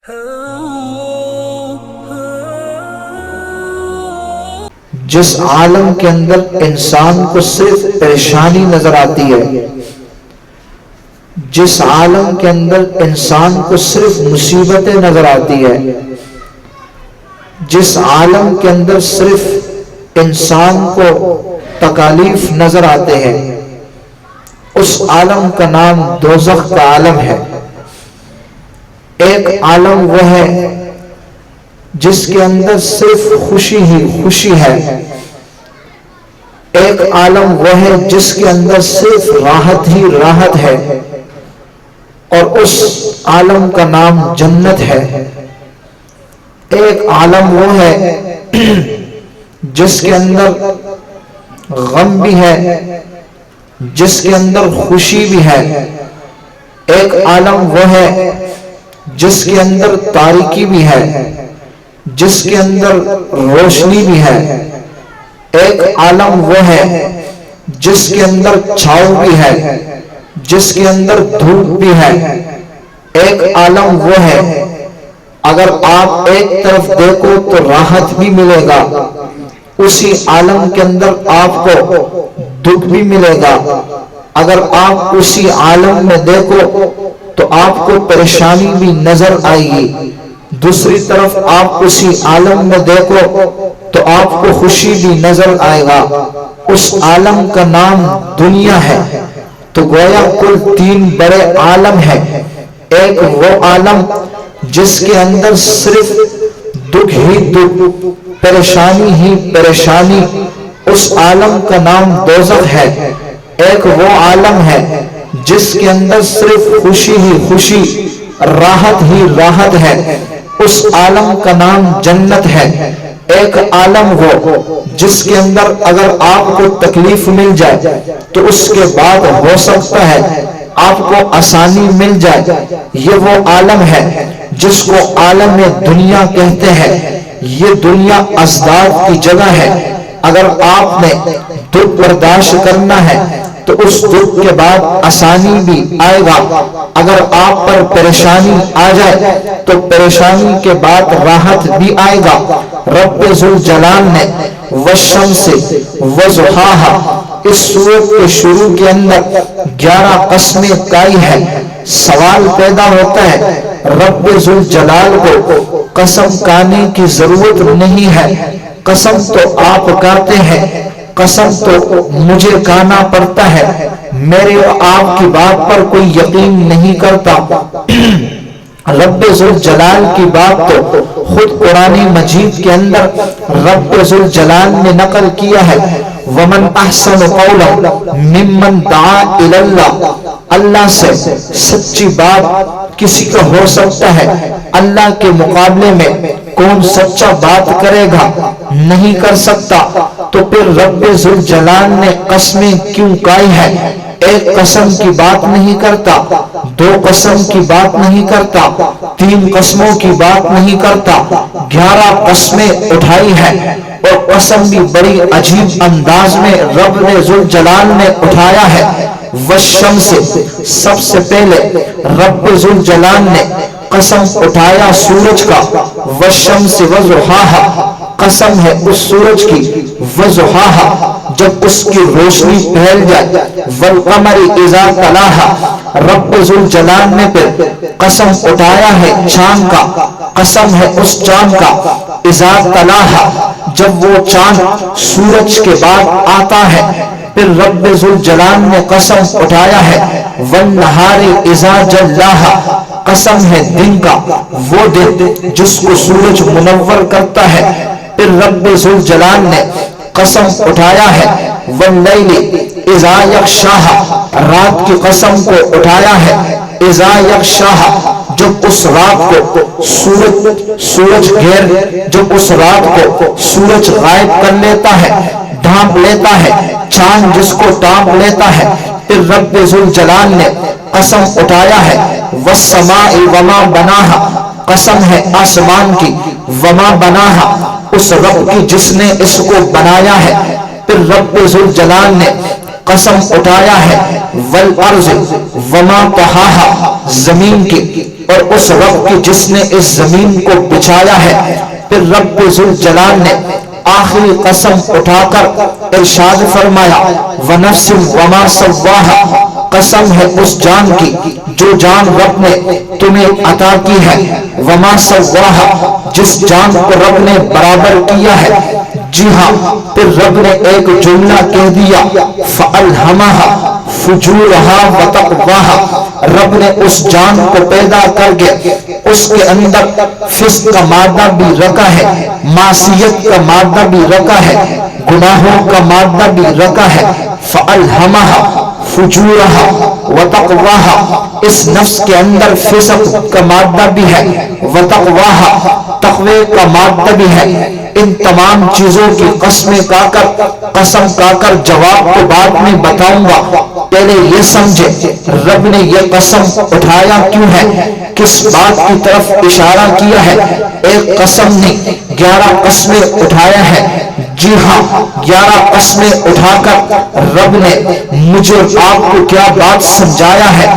جس عالم کے اندر انسان کو صرف پریشانی نظر آتی ہے، جس عالم کے اندر انسان کو صرف مصیبتیں نظر آتی ہے، جس عالم کے اندر صرف انسان کو تکالیف نظر آتے ہیں، اس عالم کا نام دوزخ کا عالم ہے۔ ایک عالم وہ ہے جس کے اندر صرف خوشی ہی خوشی ہے، ایک عالم وہ ہے جس کے اندر صرف راحت ہی راحت ہے، اور اس عالم کا نام جنت ہے۔ ایک عالم وہ ہے جس کے اندر غم بھی ہے، جس کے اندر خوشی بھی ہے، ایک عالم وہ ہے جس کے اندر تاریکی بھی ہے، جس کے اندر روشنی بھی ہے، ایک عالم وہ ہے جس کے اندر چھاؤ بھی ہے، جس کے اندر دھوپ بھی ہے، ایک عالم وہ ہے اگر آپ ایک طرف دیکھو تو راحت بھی ملے گا، اسی عالم کے اندر آپ کو دکھ بھی ملے گا، اگر آپ اسی عالم میں دیکھو تو آپ کو پریشانی بھی نظر آئے گی، دوسری طرف آپ اسی عالم میں دیکھو تو آپ کو خوشی بھی نظر آئے گا۔ اس عالم کا نام دنیا ہے۔ تو گویا کل تین بڑے عالم ہیں۔ ایک وہ عالم جس کے اندر صرف دکھ ہی دکھ، پریشانی ہی پریشانی، اس عالم کا نام دوزخ ہے۔ ایک وہ عالم ہے جس کے اندر صرف خوشی ہی خوشی، راحت ہی راحت ہے، اس عالم کا نام جنت ہے۔ ایک عالم وہ جس کے اندر اگر آپ کو تکلیف مل جائے تو اس کے بعد ہو سکتا ہے آپ کو آسانی مل جائے، یہ وہ عالم ہے جس کو عالم دنیا کہتے ہیں۔ یہ دنیا ازداد کی جگہ ہے۔ اگر آپ نے دکھ برداشت کرنا ہے تو اس دکھ کے بعد آسانی بھی آئے گا، اگر آپ پر پریشانی آ جائے تو پریشانی کے بعد راحت بھی آئے گا۔ رب ذوالجلال نے والشمس وضحاها، اس سورت کے شروع کے اندر 11 قسمیں کہی ہے۔ سوال پیدا ہوتا ہے رب ذوالجلال کو قسم کھانے کی ضرورت نہیں ہے، قسم تو آپ کھاتے ہیں، قسم تو مجھے کھانا پڑتا ہے، میرے آپ کی بات پر کوئی یقین نہیں کرتا۔ رب ذوالجلال کی بات تو خود قرآن مجید کے اندر رب ذوالجلال نے نقل کیا ہے، وَمَنْ أَحْسَنُ قَوْلًا مِّمَّنْ دَعَا إِلَى اللَّهِ، اللہ سے سچی بات کسی کا ہو سکتا ہے، اللہ کے مقابلے میں کون سچا بات کرے گا؟ نہیں کر سکتا۔ تو پھر رب ذوالجلال نے قسمیں کیوں کہی ہے؟ ایک قسم کی بات نہیں کرتا، دو قسم کی بات نہیں کرتا، تین قسموں کی بات نہیں کرتا، 11 قسمیں اٹھائی ہے، اور قسم بھی بڑی عجیب انداز میں رب ذوالجلال نے اٹھایا ہے۔ والشمس، سب سے پہلے رب ذوالجلال نے قسم اٹھایا سورج کا، والشمس وضحاها، قسم ہے اس سورج کی، وضحاها، جب اس کی روشنی پھیل جائے، والقمر اذا تلاها، رب ذوالجلال نے پھر قسم اٹھایا ہے چاند کا، قسم ہے اس چاند کا، اذا تلاها، جب وہ چاند سورج کے بعد آتا ہے۔ پھر رب ذوالجلال نے قسم اٹھایا ہے والنہار اذا جلاها، قسم ہے دن کا، وہ دن جس کو سورج منور کرتا ہے۔ پھر رب ذوالجلال نے قسم اٹھایا ہے واللیل اذا یغشاها، رات کی قسم کو اٹھایا ہے، اذا یغشاها، جب اس رات کو سورج جب اس رات کو سورج غائب کر لیتا ہے، ڈھانپ لیتا ہے، چاند جس کو ڈھانپ لیتا ہے۔ پھر رب ذوالجلال نے قسم اٹھایا ہے والسماء وما بناها، قسم ہے آسمان کی، وما بناها، اس رب کی جس نے اس کو بنایا ہے۔ پھر رب ذوالجلال نے قسم اٹھایا ہے والارض وما طحاها زمین کی اور اس رب کی جس نے اس زمین کو بچھایا ہے. پھر رب ذوالجلال نے آخری قسم اٹھا کر ارشاد فرمایا ونفس وما سواها قسم ہے اس جان کی جو جان رب نے تمہیں عطا کی ہے. وما سواها جس جان کو رب نے برابر کیا ہے. جی ہاں پھر رب نے ایک جملہ کہہ دیا فَأَلْهَمَهَا فُجُورَهَا وَتَقْوَاهَا رب نے اس جان کو پیدا کر کے اس کے اندر فسق کا مادہ بھی رکھا ہے, معصیت کا مادہ بھی رکھا ہے, گناہوں کا مادہ بھی رکھا ہے. فَأَلْهَمَهَا فجورها وتقواها اس نفس کے اندر فسق کا مادہ بھی ہے, وتقواها تقوی کا مادہ بھی ہے. ان تمام چیزوں کی قسم کھا کر جواب کو بعد میں بتاؤں گا. پہلے یہ سمجھے رب نے یہ قسم اٹھایا کیوں ہے, کس بات کی طرف اشارہ کیا ہے. ایک قسم نہیں 11 قسمیں اٹھایا ہے. جی ہاں 11 قسمیں اٹھا کر رب نے مجھے اور آپ کو کیا بات سمجھایا ہے.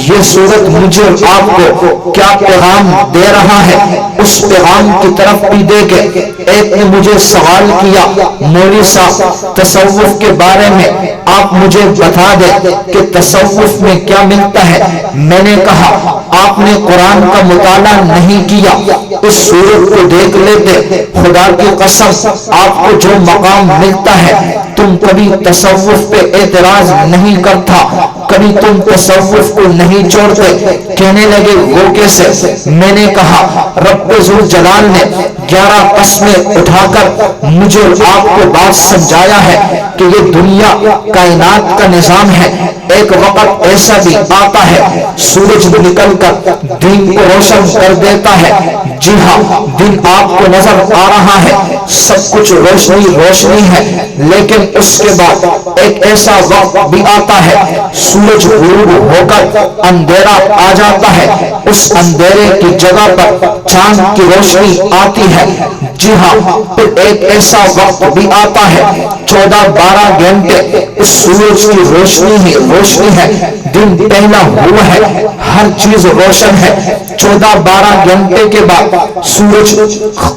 یہ سورت مجھے اور آپ کو کیا پیغام دے رہا ہے, اس پیغام کی طرف بھی دے کے. ایک نے مجھے سوال کیا مولوی صاحب تصوف کے بارے میں آپ مجھے بتا دیں کہ تصوف میں کیا ملتا ہے. میں نے کہا آپ نے قرآن کا مطالعہ نہیں کیا, اس سورت کو دیکھ لیتے. خدا کی قسم آپ کو جو مقام ملتا ہے تم کبھی تصوف پہ اعتراض نہیں کرتا, کبھی تم تصوف کو نہیں چھوڑتے. کہنے لگے وہ کیسے. میں نے کہا رب ذوالجلال نے 11 قسمیں اٹھا کر مجھے اور آپ کو بات سمجھایا ہے کہ یہ دنیا کائنات کا نظام ہے. ایک وقت ایسا بھی آتا ہے سورج نکل کر دن کو روشن کر دیتا ہے. جی ہاں دن آپ کو نظر آ رہا ہے, سب کچھ روشنی روشنی ہے, لیکن اس کے بعد ایک ایسا وقت بھی آتا ہے سورج غروب ہو کر اندھیرا آ جاتا ہے. اس اندھیرے کی جگہ پر چاند کی روشنی آتی ہے. جی ہاں پھر ایک ایسا وقت بھی آتا ہے 14-12 گھنٹے اس سورج کی روشنی ہی روشنی ہے. دن پہلا ہوا ہے, ہر چیز روشن ہے. 14-12 گھنٹے کے بعد سورج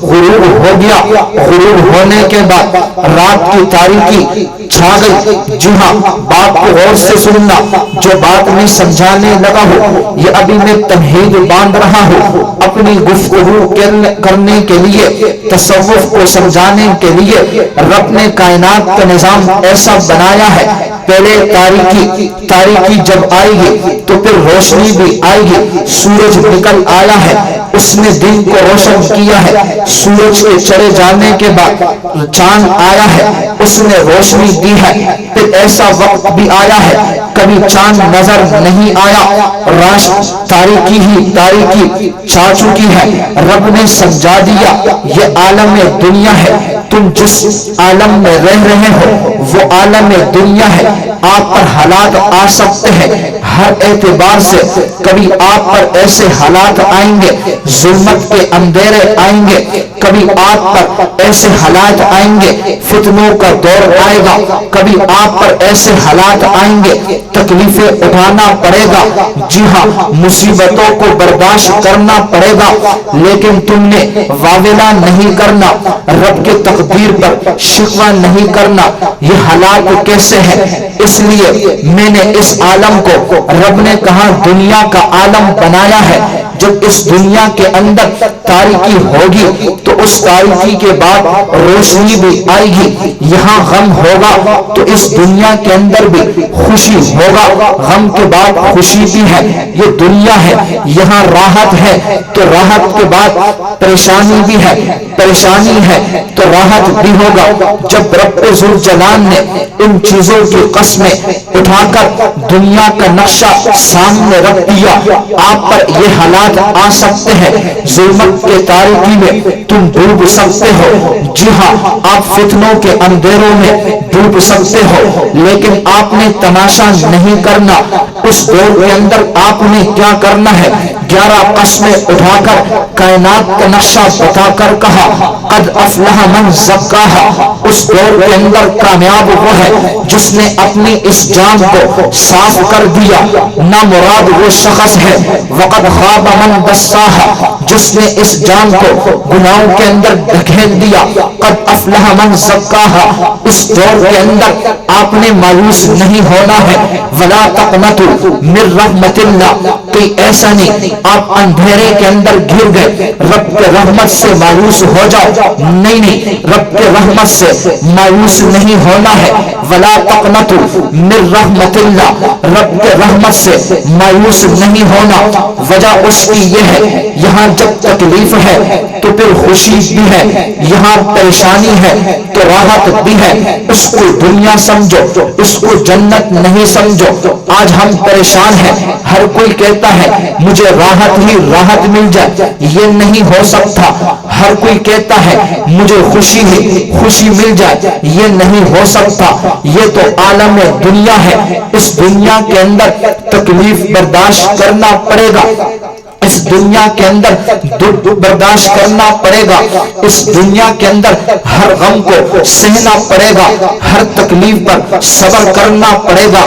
غروب ہو گیا. غروب ہونے کے بعد رات کی تاریکی چھا گئی. جی ہاں بات کو غور سے سننا, جو بات میں سمجھانے لگا ہوں یہ ابھی میں تمہید باندھ رہا ہوں اپنی گفتگو کرنے کے لیے, تصوف کو سمجھانے کے لیے. رب نے کائنات کا نظام ایسا بنایا ہے, پہلے تاریکی جب آئے گی تو پھر روشنی بھی آئے گی. سورج نکل آیا ہے, اس نے دن کو روشن کیا ہے. سورج کے چڑھے جانے کے بعد چاند آیا ہے, اس نے روشنی دی ہے. پھر ایسا وقت بھی آیا ہے کبھی چاند نظر نہیں آیا, تاریکی ہی تاریکی چھا چکی ہے. رب نے سمجھا دیا یہ عالم دنیا ہے, تم جس عالم میں رہ رہے ہو وہ عالم دنیا ہے. آپ پر حالات آ سکتے ہیں ہر اعتبار سے. کبھی آپ پر ایسے حالات آئیں گے ظلمت کے اندھیرے آئیں گے, کبھی آپ پر ایسے حالات آئیں گے فتنوں کا دور آئے گا, کبھی آپ پر ایسے حالات آئیں گے تکلیفیں اٹھانا پڑے گا. جی ہاں مصیبتوں کو برداشت کرنا پڑے گا, لیکن تم نے واویلا نہیں کرنا, رب کے تقدیر پر شکوہ نہیں کرنا. یہ حالات کیسے ہیں, اس لیے میں نے اس عالم کو رب نے کہا دنیا کا عالم بنایا ہے. جب اس دنیا کے اندر تاریکی ہوگی تو اس تاریکی کے بعد روشنی بھی آئے گی. یہاں غم ہوگا تو اس دنیا کے اندر بھی خوشی ہوگا, غم کے بعد خوشی بھی ہے. یہ دنیا ہے, یہاں راحت ہے تو راحت کے بعد پریشانی بھی ہے, پریشانی ہے تو راحت بھی ہوگا. جب رب ذوالجلال نے ان چیزوں کی قسمیں اٹھا کر دنیا کا نقشہ سامنے رکھ دیا, آپ پر یہ حالات آ سکتے ہیں ظلمت کے تاریکی میں تم ڈوب سکتے ہو، جی ہاں آپ فتنوں کے اندھیروں میں ڈوب سکتے ہو، لیکن آپ نے تماشا نہیں کرنا۔ اس دور کے اندر آپ نے کیا کرنا ہے؟ 11 قسمیں اٹھا کر کائنات کا نقشہ بتا کر کہا قد افلح من زکاہا۔ اس دور کے اندر کامیاب وہ ہے جس نے اپنی اس جان کو صاف کر دیا، نہ مراد وہ شخص ہے وقد خاب من دساہا جس نے اس جان کو گناہوں کے اندر دھکیل دیا۔ قد افلح من زکاہا، اس دور کے اندر آپ نے مایوس نہیں ہونا ہے۔ ولا تقنطوا من رحمت اللہ، کوئی ایسا نہیں آپ اندھیرے کے اندر گر گئے رب کے رحمت سے مایوس ہو جاؤ، نہیں، رب کے رحمت سے مایوس نہیں ہونا ہے۔ ولا تقنطوا من رحمت اللہ، رب کے رحمت سے مایوس نہیں ہونا۔ وجہ اس کی یہ ہے یہاں جب تکلیف ہے تو پھر خوشی بھی ہے، یہاں پریشانی ہے تو راحت بھی ہے۔ اس کو دنیا سمجھو، اس کو جنت نہیں سمجھو۔ آج ہم پریشان ہیں، ہر کوئی کہتا ہے مجھے راحت ہی راحت مل جائے، یہ نہیں ہو سکتا۔ ہر کوئی کہتا ہے مجھے خوشی ہی خوشی مل جائے، یہ نہیں ہو سکتا۔ یہ تو عالم دنیا ہے، اس دنیا کے اندر تکلیف برداشت کرنا پڑے گا، اس دنیا کے اندر دکھ برداشت کرنا پڑے گا، اس دنیا کے اندر ہر غم کو سہنا پڑے گا، ہر تکلیف پر صبر کرنا پڑے گا۔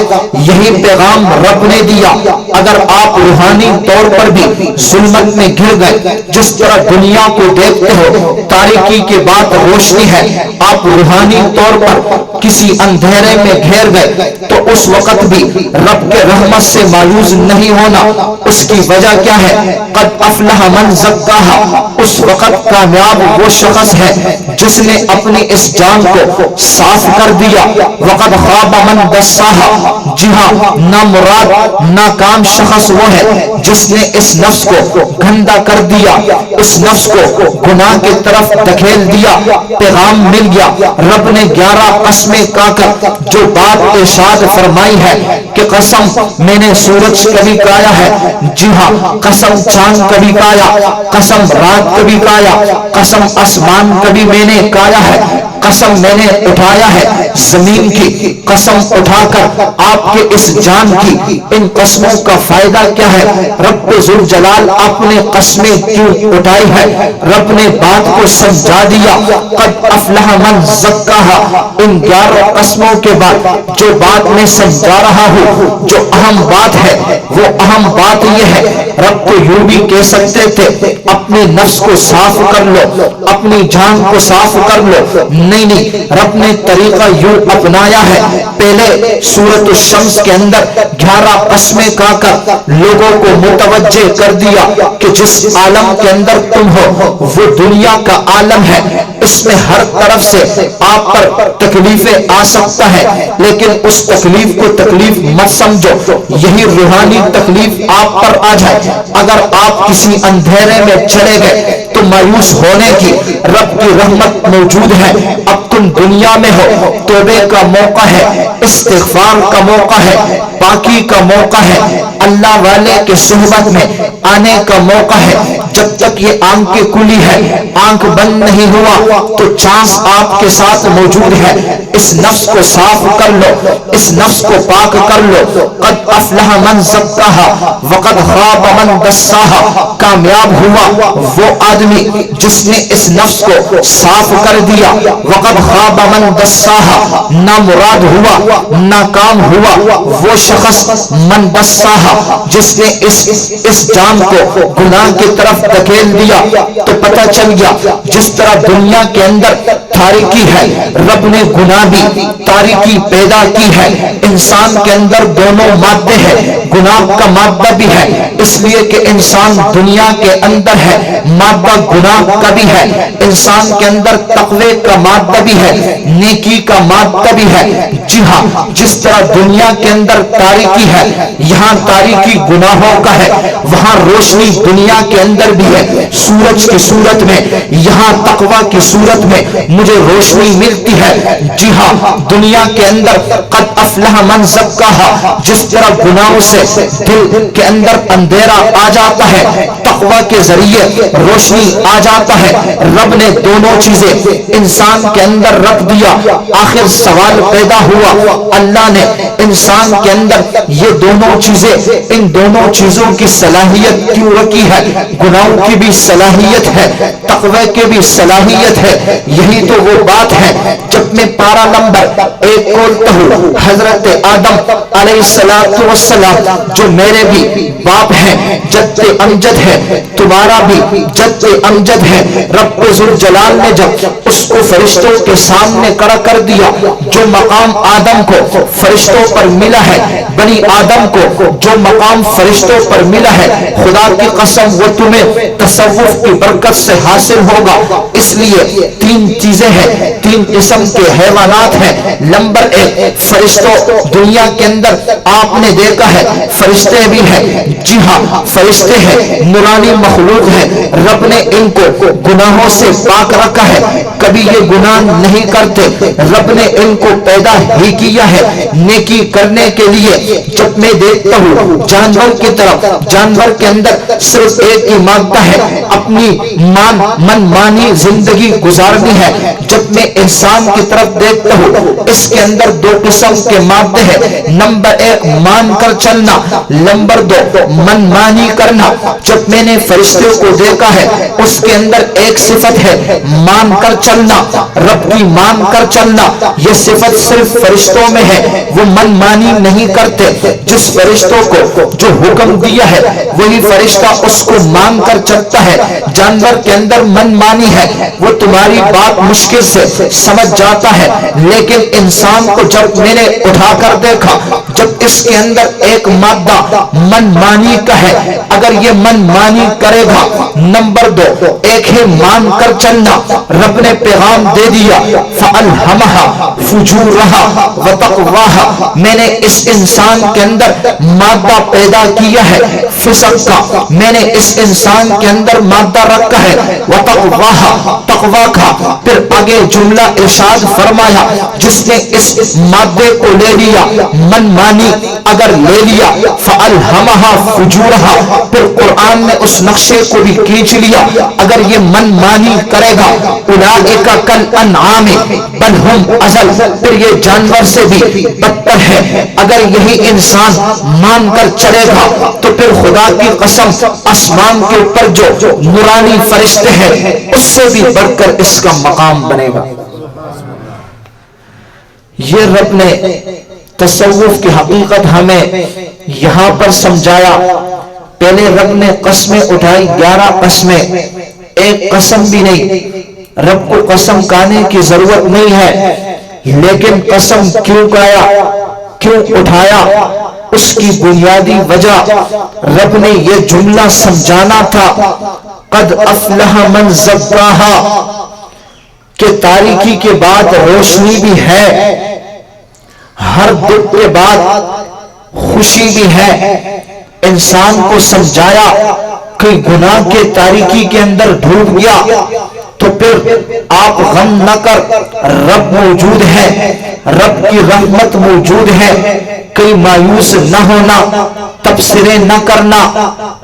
یہی پیغام رب نے دیا۔ اگر آپ روحانی طور پر بھی ظلمت میں گر گئے، جس طرح دنیا کو دیکھتے ہو تاریکی کے بعد روشنی ہے، آپ روحانی طور پر کسی اندھیرے میں گھیر گئے تو اس وقت بھی رب کے رحمت سے مایوس نہیں ہونا۔ اس کی وجہ کیا ہے؟ قد افلح من زکاہا، اس وقت کامیاب وہ شخص ہے جس نے اپنی اس جان کو صاف کر دیا۔ وقد خاب من دساہا، جی ہاں نہ مراد ناکام شخص وہ ہے جس نے اس نفس کو گندا کر دیا، اس نفس کو گناہ کی طرف دھکیل دیا۔ پیغام مل گیا۔ رب نے 11 قسمیں کہا کر جو بات ارشاد فرمائی ہے کہ قسم میں نے سورج کبھی کایا ہے، جی ہاں قسم چاند کبھی کایا، قسم رات کبھی کایا، قسم آسمان کبھی میں نے کایا ہے، قسم میں نے اٹھایا ہے زمین کی، قسم اٹھا کر آپ کے اس جان کی۔ ان قسموں کا فائدہ کیا ہے؟ رب ذوالجلال آپ نے قسمیں کیوں اٹھائی ہے؟ رب نے بات کو سمجھا دیا۔ قد افلح من زکاہا، ان 11 قسموں کے بعد جو بات میں سمجھا رہا ہوں، جو اہم بات ہے وہ اہم بات یہ ہے، رب تو یوں بھی کہہ سکتے تھے اپنے نفس کو صاف کر لو، اپنی جان کو صاف کر لو، نہیں، رب نے طریقہ یوں اپنایا ہے۔ پہلے سورۃ الشمس کے اندر 11 قسمیں کہا کر لوگوں کو متوجہ کر دیا کہ جس عالم کے اندر تم ہو وہ دنیا کا عالم ہے، اس میں ہر طرف سے آپ پر تکلیفیں آ سکتا ہے، لیکن اس تکلیف کو تکلیف مت سمجھو، یہی روحانی تکلیف آپ پر آ جائے۔ اگر آپ کسی اندھیرے میں چلے گئے تو مایوس ہونے کی رب کی رحمت موجود ہے۔ اب تم دنیا میں ہو، توبے کا موقع ہے، استغفار کا موقع ہے، پاکی کا موقع ہے، اللہ والے کے صحبت میں آنے کا موقع ہے۔ جب تک یہ آنکھ کھلی ہے، آنکھ بند نہیں ہوا تو چانس آپ کے ساتھ موجود ہے۔ اس نفس کو صاف کر لو، اس نفس کو پاک کر لو۔ قد افلح من زکاہا وقد خاب من دساہا، کامیاب ہوا وہ آدمی جس نے اس نفس کو صاف کر دیا۔ وقد خاب من دساہا، نہ مراد ہوا ناکام ہوا وہ شخص من دساہا جس نے اس جان کو گناہ کی طرف دھکیل دیا۔ تو پتہ چل گیا جس طرح دنیا کے اندر تاریکی ہے، رب نے گناہ بھی تاریکی پیدا کی ہے۔ انسان کے اندر دونوں مادے ہیں، گناہ کا مادہ بھی ہے، اس لیے کہ انسان دنیا کے اندر ہے، مادہ گناہ کا بھی ہے۔ انسان کے اندر تقوی کا مادہ بھی ہے، نیکی کا مادہ بھی ہے۔ جی ہاں جس طرح دنیا کے اندر تاریکی ہے، یہاں تاریکی گناہوں کا ہے، وہاں روشنی دنیا کے اندر بھی ہے۔ سورج کی صورت میں، یہاں تقوی کی صورت میں تجھے روشنی ملتی ہے۔ جی ہاں، دنیا کے اندر قد افلح من زکاہا، جس طرح گناہوں سے دل کے اندر اندھیرا آ جاتا ہے، تقوی کے ذریعے روشنی آ جاتا ہے۔ رب نے دونوں چیزیں انسان کے اندر رکھ دیا۔ آخر سوال پیدا ہوا، اللہ نے انسان کے اندر یہ دونوں چیزیں، ان دونوں چیزوں کی صلاحیت کیوں رکھی ہے؟ گناہوں کی بھی صلاحیت ہے، تقوی کی بھی صلاحیت ہے۔ یہی تو وہ بات ہے جب میں پارہ نمبر 1 کھولتا ہوں، حضرت آدم علیہ السلام جو میرے بھی باپ ہیں، جد امجد ہے، تمہارا بھی جد امجد ہے، رب ذوالجلال نے جب اس کو فرشتوں کے سامنے کھڑا کر دیا، جو مقام آدم کو فرشتوں پر ملا ہے، بنی آدم کو جو مقام فرشتوں پر ملا ہے، خدا کی قسم وہ تمہیں تصوف کی برکت سے حاصل ہوگا۔ اس لیے 3 چیزیں ہیں، 3 قسم کے حیوانات ہیں۔ نمبر 1 فرشتوں، دنیا کے اندر آپ نے دیکھا ہے فرشتے بھی ہیں، جی ہاں فرشتے ہیں، نورانی مخلوق ہیں، رب نے ان کو گناہوں سے پاک رکھا ہے، کبھی یہ گناہ نہیں کرتے، رب نے ان کو پیدا ہی کیا ہے نیکی کرنے کے لیے۔ جب میں دیکھتا ہوں جانور کی طرف، جانور کے اندر صرف ایک ہی مادہ ہے، اپنی من مانی زندگی گزارنی ہے۔ جب میں انسان کی طرف دیکھتا ہوں، اس کے اندر 2 قسم کے مادے ہیں، نمبر 1 مان کر چلنا، نمبر 2 من مانی کرنا۔ جب میں نے فرشتوں کو دیکھا ہے، اس کے اندر ایک صفت ہے مان کر چلنا، رب کی مان کر چلنا، یہ صفت صرف فرشتوں میں ہے، وہ من مانی نہیں کرتے۔ جس فرشتوں کو جو حکم دیا ہے وہی فرشتہ اس کو مان کر چلتا ہے۔ جانور کے اندر من مانی ہے، وہ تمہاری بات مشکل سے سمجھ جاتا ہے، لیکن انسان کو جب میں نے اٹھا کر دیکھا، جب اس کے اندر ایک مادہ من مانی کا ہے، اگر یہ من مانی کرے گا، نمبر 2 ایک ہے مان کر چلنا، رب نے پیغام دے دیا فَأَلْهَمَهَا فُجُورَهَا وَتَقْوَاهَا، میں نے اس انسان کے اندر مادہ پیدا کیا ہے فسق کا، میں نے اس انسان کے اندر مادہ رکھا ہے وَتَقْوَاهَا، تقوی کا۔ پھر آگے جملہ ارشاد فرمایا، جس نے اس مادے کو لے لیا، من مانی اگر لے لیا، فَأَلْهَمَهَا فُجُورَهَا، پھر قرآن نے اس نقشے کو بھی کھینچ لیا، اگر یہ من مانی کرے گا، اولئک کالانعام بل ہم اضل، پھر یہ جانور سے بھی بدتر ہے۔ اگر یہی انسان مان کر چلے گا تو پھر خدا کی قسم آسمان کے اوپر جو نورانی فرشتے ہیں اس سے بھی بڑھ کر اس کا مقام بنے گا۔ یہ رب نے تصوف کی حقیقت ہمیں یہاں پر سمجھایا۔ پہلے رب نے قسمیں اٹھائی، 11 قسمیں، ایک قسم بھی نہیں۔ رب کو قسم کھانے کی ضرورت نہیں ہے، لیکن قسم کیوں کھایا، کیوں اٹھایا، اس کی بنیادی وجہ رب نے یہ جملہ سمجھانا تھا، قد افلح من زکاہا، کہ تاریکی کے بعد روشنی بھی ہے، ہر دکھ کے بعد خوشی بھی ہے۔ انسان کو سمجھایا کہ گناہ کے تاریکی کے اندر ڈوب گیا تو پھر آپ غم نہ کر، رب موجود ہے، رب کی رحمت موجود ہے۔ کئی مایوس نہ ہونا، تبصرے نہ کرنا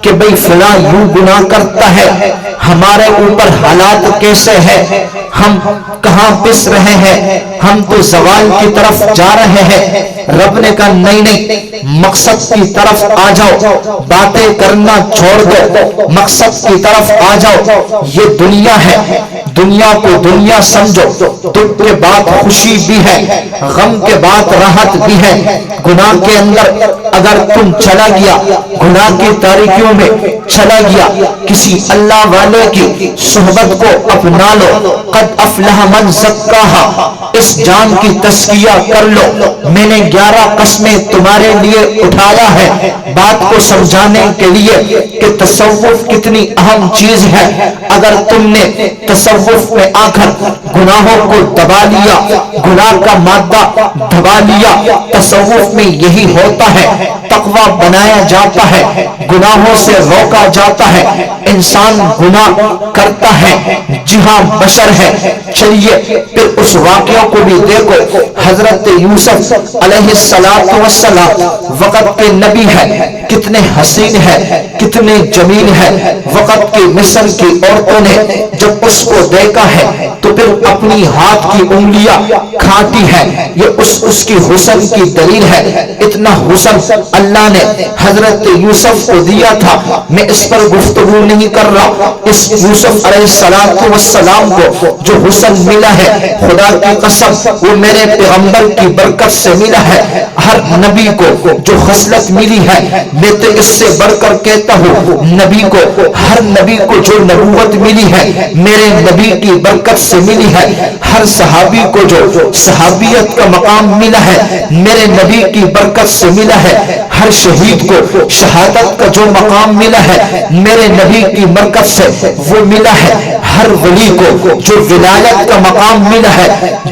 کہ بھئی فلاں یوں گناہ کرتا ہے، ہمارے اوپر حالات کیسے ہیں، ہم کہاں پس رہے ہیں، ہم تو زوال کی طرف جا رہے ہیں۔ رب نے کہا نہیں نہیں، مقصد کی طرف آ جاؤ، باتیں کرنا چھوڑ دو، مقصد کی طرف آ جاؤ۔ یہ دنیا ہے، دنیا کو دنیا سمجھو، دکھ کے بعد خوشی بھی ہے، غم کے بعد راحت بھی ہے۔ گناہ کے اندر اگر تم چلا گیا، گناہ کی تاریکیوں میں چلا گیا، کسی اللہ والے کی صحبت کو اپنا لو، قد افلح من زکاہا، اس جان کی تزکیہ کر لو۔ میں نے 11 قسمیں تمہارے لیے اٹھایا ہے بات کو سمجھانے کے لیے کہ تصوف کتنی اہم چیز ہے۔ اگر تم نے تصوف میں آ کر گناہوں کو دبا لیا، گناہ کا مادہ دبا لیا، تصوف میں یہی ہوتا ہے، تقوی بنایا جاتا ہے، گناہوں سے روکا جاتا ہے۔ انسان گناہ کرتا ہے، جی ہاں بشر ہے، چلیے پھر اس واقعہ کو بھی دیکھو. حضرت یوسف علیہ السلام وقت کے نبی ہے، کتنے حسین ہے، کتنے جمیل ہے. وقت کی مصر کی عورتوں نے جب اس کو دیکھا ہے تو پھر اپنی ہاتھ کی انگلیاں کھاتی ہے. یہ اس کی حسن کی دلیل ہے. اتنا حسن اللہ نے حضرت یوسف کو دیا تھا. میں اس پر گفتگو نہیں کر رہا. اس یوسف علیہ السلام کو جو حسن ملا ہے، خدا کی قسم وہ میرے پیغمبر کی برکت سے ملا ہے. ہر نبی کو جو خصلت ملی ہے، میں تو اس سے بڑھ کر کہتا ہوں، نبی کو، ہر نبی کو جو نبوت ملی ہے میرے نبی کی برکت سے ملی ہے. ہر صحابی کو جو صحابیت کا مقام ملا ہے میرے نبی کی برکت سے ملا ہے. ہر شہید کو شہادت کا جو مقام ملا ہے میرے نبی کی برکت سے وہ ملا ہے. ہر ولی کو جو ولایت کا مقام ملا ہے،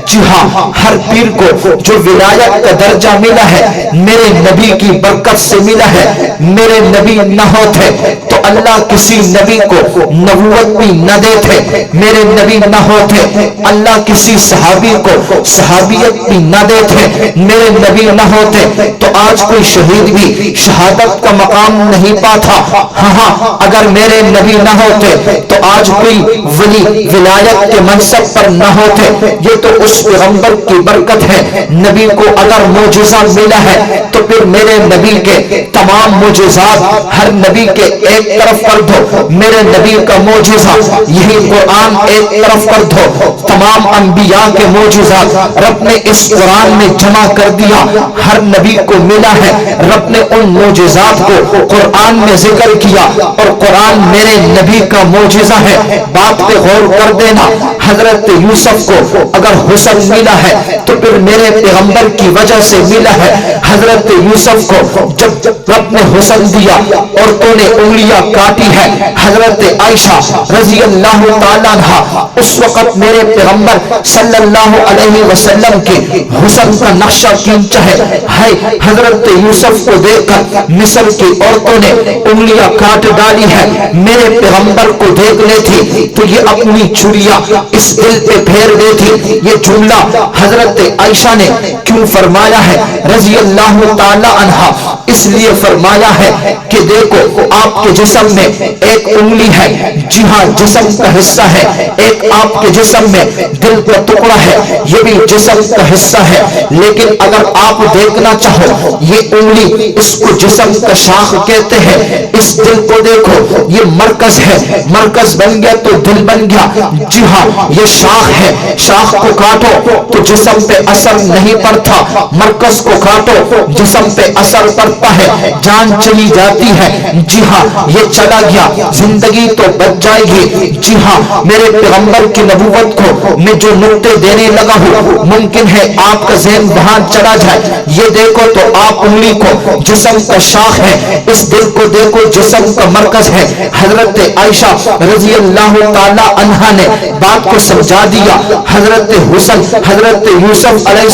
جی ہاں، ہر پیر کو جو ولایت کا درجہ ملا ہے میرے نبی کی برکت سے ملا ہے. میرے نبی نہ ہوتے تو اللہ کسی نبی کو نبوت بھی نہ دیتے. میرے نبی نہ ہوتے اللہ کسی صحابی کو صحابیت بھی نہ دیتے. میرے نبی نہ ہوتے تو آج کوئی شہید بھی شہادت کا مقام نہیں پاتا. ہاں، اگر میرے نبی نہ ہوتے تو آج کوئی ولی ولایت کے منصب پر نہ ہوتے. یہ تو اس پیغمبر کی برکت ہے. نبی کو اگر معجزہ ملا ہے تو پھر میرے نبی کے تمام معجزات ہر نبی کے ایک طرف کر دو. میرے نبی کا معجزہ یہی قرآن ایک طرف کر دو. تمام انبیاء کے معجزات رب نے اس قرآن میں جمع کر دیا. ہر نبی کو ملا ہے. رب نے ان معجزات کو قرآن میں ذکر کیا اور قرآن میرے نبی کا معجزہ ہے. بات پہ غور کر دینا. حضرت یوسف کو اگر حسن ملا ہے تو پھر میرے پیغمبر کی وجہ سے ملا ہے. حضرت یوسف کو جب رب نے حسن دیا، عورتوں نے انگلیاں کاٹی ہے. حضرت عائشہ رضی اللہ تعالیٰ عنہ اس وقت میرے پیغمبر صلی اللہ علیہ وسلم کے حسن کا نقشہ کھینچا ہے. حضرت یوسف کو دیکھ کر مصر کی عورتوں نے انگلیاں کاٹ ڈالی ہے. میرے پیغمبر کو دیکھ لیتی تو یہ اپنی چھریاں اس دل پہ پھیر دیتی. یہ جملہ حضرت عائشہ نے کیوں فرمایا ہے رضی اللہ تعالی عنہ؟ اس لیے فرمایا ہے کہ دیکھو آپ کے جسم میں ایک انگلی ہے، جی ہاں جسم کا حصہ ہے. ایک آپ کے جسم میں دل کا ٹکڑا ہے، یہ بھی جسم کا حصہ ہے. لیکن اگر آپ دیکھنا چاہو یہ انگلی، اس کو جسم کا شاخ کہتے ہیں. اس دل کو دیکھو، یہ مرکز ہے. مرکز بن گیا تو دل بن گیا. جی ہاں یہ شاخ ہے. شاخ کو کاٹو تو جسم پہ اثر نہیں پڑتا. مرکز کو کاٹو جسم پہ اثر پڑتا ہے، جان چلی جاتی ہے. جی ہاں یہ چلا گیا، زندگی تو بچ جائے گی. جی ہاں میرے پیغمبر کی نبوت کو میں جو نقطے دینے لگا ہوں ممکن ہے آپ کا ذہن وہاں چلا جائے. یہ دیکھو تو آپ انگلی کو جسم کا شاخ ہے، اس دل کو دیکھو جسم کا مرکز ہے. حضرت عائشہ رضی اللہ تعالی عنہا نے بات کو سمجھا دیا. حضرت حسن، حضرت یوسف علیہ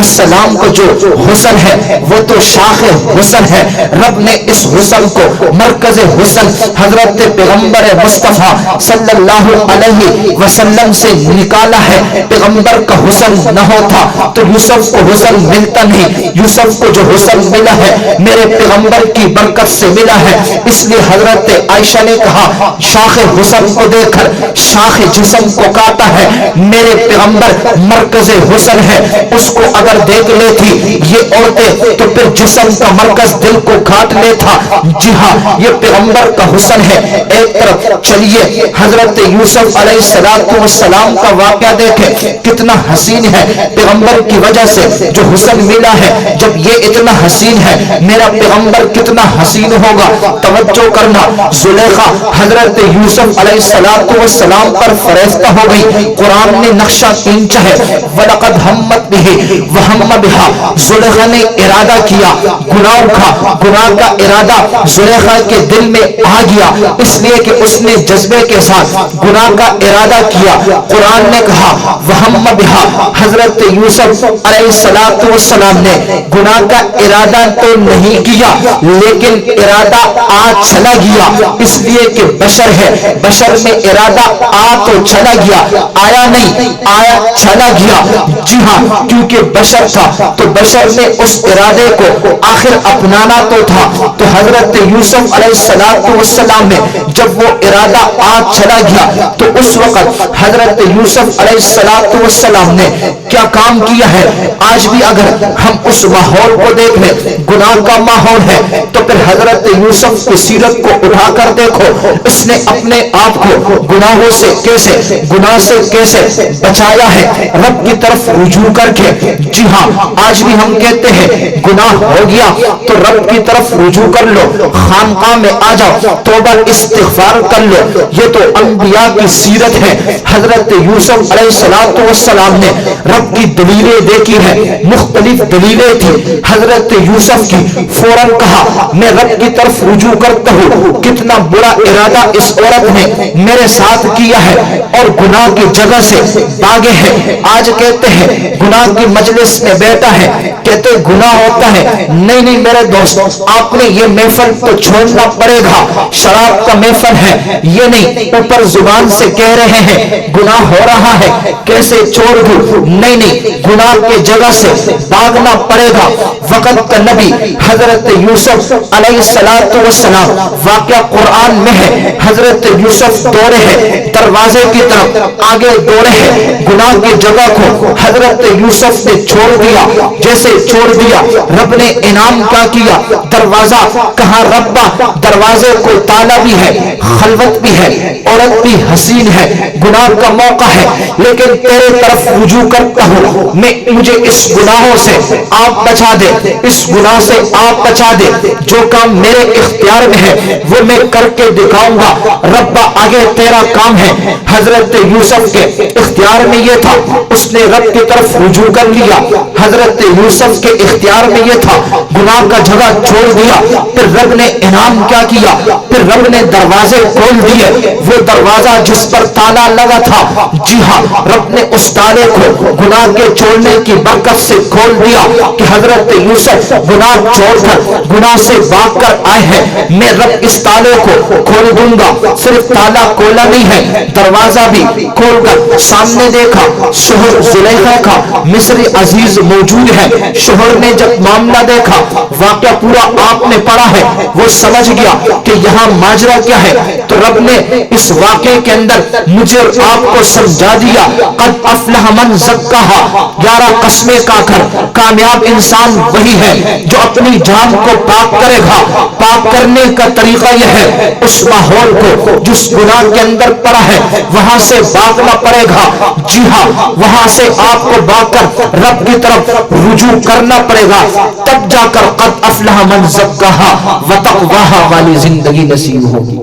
السلام کو جو حسن ہے وہ تو شاخ حسن ہے. رب نے اس حسن کو مرکز حسن حضرت پیغمبر مصطفیٰ صلی اللہ علیہ وسلم سے نکالا ہے. پیغمبر کا حسن نہ ہوتا تو یوسف کو حسن ملتا نہیں. یوسف کو جو حسن ملا ہے میرے پیغمبر کی برکت سے ملا ہے. اس لیے حضرت عائشہ نے کہا شاخ حسن کو دیکھ کر شاخ جسم کو کاٹا ہے. میرے پیغمبر مرکز حسن ہے، اس کو اگر دیکھ لیتی یہ عورتیں تو پھر جسم کا مرکز دل کو کاٹ لیتا. جی ہاں یہ پیغمبر کا حسن ہے. ایک طرف چلیے حضرت یوسف علیہ السلام کا واقعہ دیکھیں، کتنا حسین ہے. پیغمبر کی وجہ سے جو حسن ملا ہے، جب یہ اتنا حسین ہے میرا پیغمبر کتنا حسین ہوگا. توجہ کرنا، زلیخا حضرت یوسف علیہ السلام پر فرشتہ ہو گئی. قرآن نے نقشہ کھینچا ہے وَلَقَدْ هَمَّتْ بِهِ وَهَمَّ بِهَا. زلیخا نے ارادہ کیا گناہ کا ارادہ زلیخا کے دل میں آ گیا، اس لیے کہ اس نے جذبے کے ساتھ گناہ کا ارادہ کیا۔ قرآن نے کہا وَهَمَّ بِهَا، حضرت یوسف علیہ السلام نے گناہ کا ارادہ تو نہیں کیا لیکن ارادہ چلا گیا، اس لیے کہ بشر ہے، بشر میں ارادہ تو چلا گیا، آیا نہیں، آیا چلا گیا۔ جی ہاں، کیونکہ بشر تھا تو بشر نے اس ارادے کو آخر اپنانا تو تھا۔ تو حضرت یوسف علیہ السلام نے جب وہ ارادہ چلا گیا تو اس وقت حضرت یوسف علیہ السلام نے کیا کام کیا ہے؟ آج بھی اگر ہم اس ماحول کو دیکھ لیں، گناہ کا ماحول ہے، تو پھر حضرت یوسف کی سیرت کو اٹھا کر دیکھو، اس نے اپنے آپ کو گناہوں سے گناہ سے کیسے بچایا ہے؟ رب کی طرف رجوع کر کے۔ جی ہاں، آج بھی ہم کہتے ہیں گناہ ہو گیا تو رب کی طرف رجوع کر لو، خانقاہ میں آ جاؤ، توبہ استغفار کر لو۔ یہ تو انبیاء کی سیرت ہے۔ حضرت یوسف علیہ السلام نے رب کی دلیلیں دیکھی ہے، مختلف دلیلیں تھی حضرت یوسف کی، فوراً کہا میں رب کی طرف رجوع کرتا ہوں، کتنا برا ارادہ اس عورت نے میرے ساتھ کیا ہے اور گناہ کی جگہ سے بھاگے ہیں۔ آج کہتے ہیں گناہ کی مجلس میں بیٹھا ہے، کہتے گناہ ہوتا ہے، نہیں میرے دوست، آپ نے یہ محفل تو چھوڑنا پڑے گا، شراب کا محفل ہے یہ نہیں، اوپر زبان سے کہہ رہے ہیں گناہ ہو رہا ہے کیسے چھوڑ دوں، نہیں گناہ کی جگہ سے بھاگنا پڑے گا۔ وقت کا نبی حضرت یوسف علیہ السلام، واقعہ قرآن میں ہے، حضرت یوسف دوڑے ہیں دروازے کی طرف، آگے دوڑے ہیں، گناہ کی جگہ کو حضرت یوسف نے چھوڑ دیا، جیسے چھوڑ دیا رب نے انعام کیا کیا، دروازہ کہاں ربا، دروازے کو تالا بھی ہے، خلوت بھی ہے، عورت بھی حسین ہے، گناہ کا موقع ہے، لیکن تیرے طرف رجوع کرتا ہوں، مجھے اس گناہوں سے آپ بچا دے، اس گناہ سے آپ بچا دے، جو کام میرے اختیار میں ہے وہ میں کر کے دکھاؤں گا، ربا آگے تیرا کام ہے۔ حضرت یوسف کے اختیار میں یہ تھا، اس نے رب کی طرف رجوع کر لیا، حضرت یوسف کے اختیار میں یہ تھا، گناہ کا جگہ چھوڑ دیا، پھر رب نے انعام کیا کیا، پھر رب نے دروازے کھول دیے، وہ دروازہ جس پر تالا لگا تھا، جی ہاں رب نے اس تالے کو گناہ کے چھوڑنے کی برکت سے کھول دیا کہ حضرت یوسف گناہ چھوڑ کر گناہ سے بھاگ کر آئے ہیں، میں رب اس تالے کو کھول دوں گا۔ صرف تالا کھولا نہیں ہے، دروازہ بھی کھول کر سامنے دیکھا، شوہر زلیخا کا مصری عزیز موجود ہے۔ شوہر نے جب معاملہ دیکھا، واقعہ پورا آپ نے پڑھا ہے، وہ سمجھ گیا کہ یہاں ماجرا کیا ہے، تو رب نے اس واقعے کے اندر مجھے اور آپ کو سمجھا دیا، قد افلح من زکاہا، 11 قسمیں کا کر کامیاب انسان وہی ہے جو اپنی جان کو پاک کرے گا۔ پاک کرنے کا طریقہ یہ ہے، اس ماحول کو جس گناہ کے اندر پڑا ہے وہاں سے بھاگنا پڑے گا، جی ہاں وہاں سے آپ کو بھاگ کر رب کی طرف رجوع کرنا پڑے گا، تب جا کر قد افلح من زکاہا وتقواہا والی زندگی نصیب ہوگی۔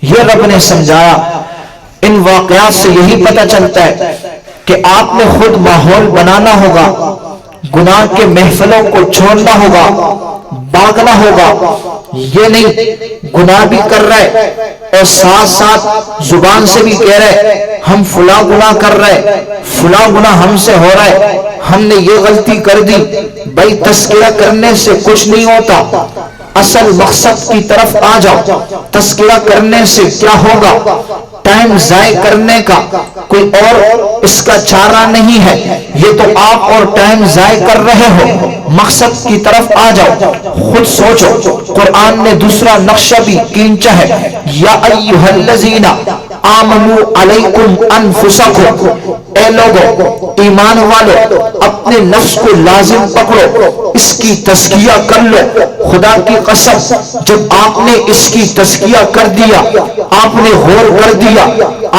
یہ رب نے سمجھایا۔ ان واقعات سے یہی پتہ چلتا ہے کہ آپ نے خود ماحول بنانا ہوگا، گناہ کے محفلوں کو چھوڑنا ہوگا، بھاگنا ہوگا۔ یہ نہیں گناہ بھی کر رہے اور ساتھ ساتھ زبان سے بھی کہہ رہے ہم فلاں گناہ کر رہے، فلاں گناہ ہم سے ہو رہا ہے، ہم نے یہ غلطی کر دی۔ بھائی تذکرہ کرنے سے کچھ نہیں ہوتا، اصل مقصد کی طرف آ جاؤ۔ تذکرہ کرنے سے کیا ہوگا؟ ٹائم ضائع کرنے کا کوئی اور اس کا چارہ نہیں ہے، یہ تو آپ اور ٹائم ضائع کر رہے ہو۔ مقصد کی طرف آ جاؤ، خود سوچو۔ قرآن نے دوسرا نقشہ بھی کھینچا ہے، یا ایھا الذین آمنوا علیکم انفسکم، اے لوگو ایمان والو اپنے نفس کو لازم پکڑو، اس کی تزکیہ کر لو۔ خدا کی قسم جب آپ نے اس کی تزکیہ کر دیا، آپ نے غور کر دیا،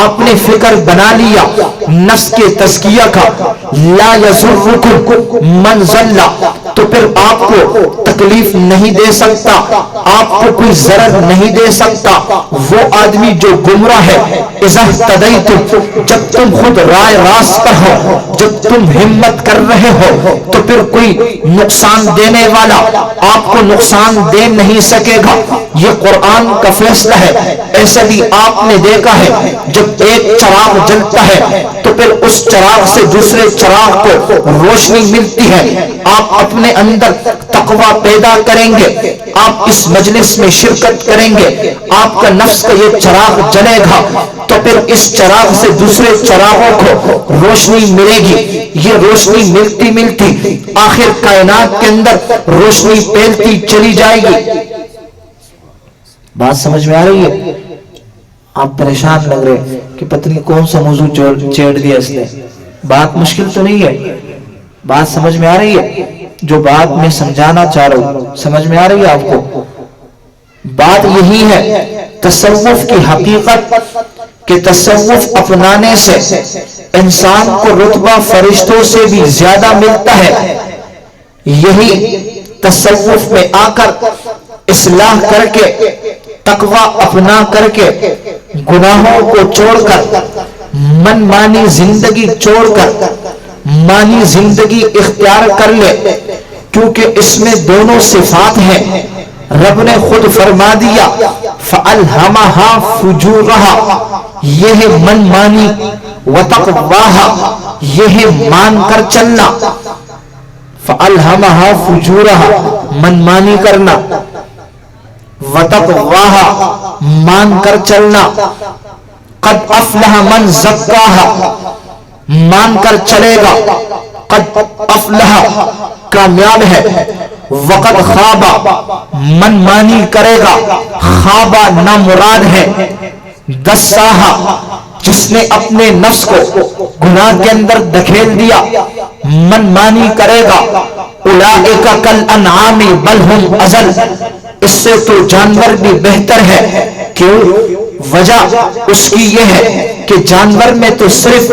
آپ نے فکر بنا لیا نفس کے تزکیہ کا، لا یضرکم من ضل، تو پھر آپ کو تکلیف نہیں دے سکتا، آپ کو کوئی ضرر نہیں دے سکتا۔ وہ آدمی جو گمراہ ہے، اذا اہتدیتم، جب تم خود رائے راست پر ہو، جب تم ہمت کر رہے ہو، تو پھر کوئی نقصان دینے والا آپ کو نقصان دے نہیں سکے گا۔ یہ قرآن کا فیصلہ ہے۔ ایسا بھی آپ نے دیکھا ہے، جب ایک چراغ جلتا ہے تو پھر اس چراغ سے دوسرے چراغ کو روشنی ملتی ہے۔ آپ اپنے اندر تقوی پیدا کریں گے، آپ اس مجلس میں شرکت کریں گے، آپ کا نفس کا یہ چراغ جلے گا، تو پھر اس چراغ سے دوسرے چراغوں کو روشنی ملے گی۔ یہ روشنی ملتی ملتی آخر کائنات کے اندر روشنی پھیلتی چلی جائے گی۔ بات سمجھ میں آ رہی ہے؟ آپ پریشان لگ رہے کہ پتہ نہیں کون سا موضوع چھیڑ دیا اس نے۔ بات مشکل تو نہیں ہے، بات سمجھ میں آ رہی ہے؟ جو بات میں سمجھانا چاہ رہا ہوں سمجھ میں آ رہی ہے آپ کو؟ بات یہی ہے، تصوف کی حقیقت کہ تصوف اپنانے سے انسان کو رتبہ فرشتوں سے بھی زیادہ ملتا ہے۔ یہی تصوف میں آ کر اصلاح کر کے، تقوی اپنا کر کے، گناہوں کو چھوڑ کر، من مانی زندگی چھوڑ کر مانی زندگی اختیار کر لے، کیونکہ اس میں دونوں صفات ہیں۔ رب نے خود فرما دیا فَأَلْهَمَهَا فُجُورَهَا، یہ ہے من مانی، وَتَقْوَاهَا، یہ ہے مان کر چلنا۔ فَأَلْهَمَهَا فُجُورَهَا، من مانی کرنا، وَتَقْوَاهَا، مان کر چلنا۔ قَدْ أَفْلَحَ مَنْ زَكَّاهَا، مان کر چلے گا، قد افلح، کامیاب ہے۔ وقد خواب، من مانی کرے گا، خوابہ نامراد ہے۔ دساہا، جس نے اپنے نفس کو گناہ کے اندر دھکیل دیا، من مانی کرے گا۔ اولئک کالانعام بل ہم اضل، اس سے تو جانور بھی بہتر ہے۔ کیوں؟ وجہ اس کی یہ ہے کہ جانور میں تو صرف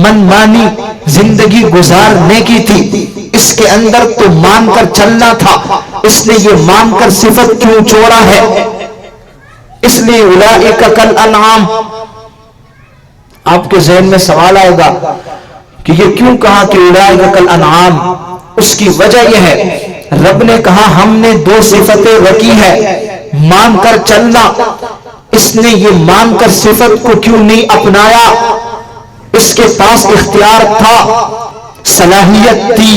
من مانی زندگی گزارنے کی تھی، اس کے اندر تو مان کر چلنا تھا۔ اس نے یہ مان کر صفت کیوں چھوڑا ہے؟ اس لیے اولئک کالانعام۔ آپ کے ذہن میں سوال آئے گا کہ یہ کیوں کہا کہ اولئک کالانعام؟ اس کی وجہ یہ ہے، رب نے کہا ہم نے دو صفتیں رکھی ہے، مان کر چلنا۔ اس نے یہ مان کر صفت کو کیوں نہیں اپنایا؟ اس کے پاس اختیار تھا، صلاحیت تھی،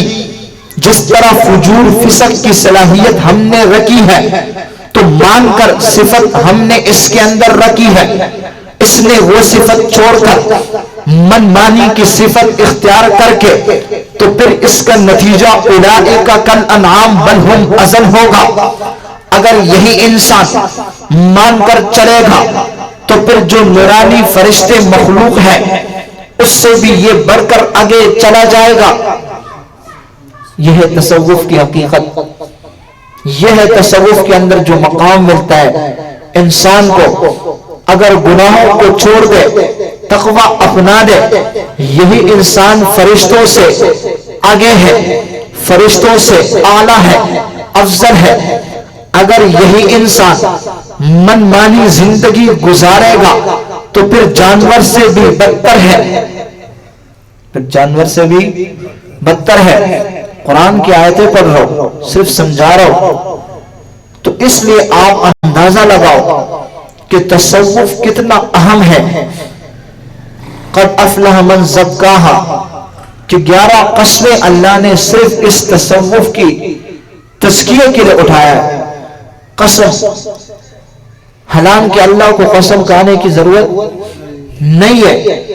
جس طرح فجور فسق کی صلاحیت ہم نے رکھی ہے، تو مان کر صفت ہم نے اس کے اندر رکھی ہے۔ اس نے وہ صفت چھوڑ کر من مانی کی صفت اختیار کر کے، تو پھر اس کا نتیجہ اولئک کالانعام بل ہم اضل ہوگا۔ اگر یہی انسان مان کر چلے گا تو پھر جو نورانی فرشتے مخلوق ہے اس سے بھی یہ بڑھ کر آگے چلا جائے گا۔ یہ ہے تصوف کی حقیقت، یہ ہے تصوف کے اندر جو مقام ملتا ہے انسان کو۔ اگر گناہوں کو چھوڑ دے، تقوی اپنا دے، یہی انسان فرشتوں سے آگے ہے، فرشتوں سے اعلیٰ ہے، افضل ہے۔ اگر یہی انسان من مانی زندگی گزارے گا تو پھر جانور سے بھی بدتر ہے، پھر جانور سے بھی بدتر ہے۔ قرآن کی آیتیں پڑھ رہا ہوں، صرف سمجھا رہا ہوں، تو اس لیے آپ اندازہ لگاؤ کہ تصوف کتنا اہم ہے۔ قد افلح من زکاہا، کہ 11 قسمیں اللہ نے صرف اس تصوف کی تزکیے کے لیے اٹھایا ہے۔ قسم، حالانکہ اللہ کو قسم کہنے کی ضرورت نہیں ہے۔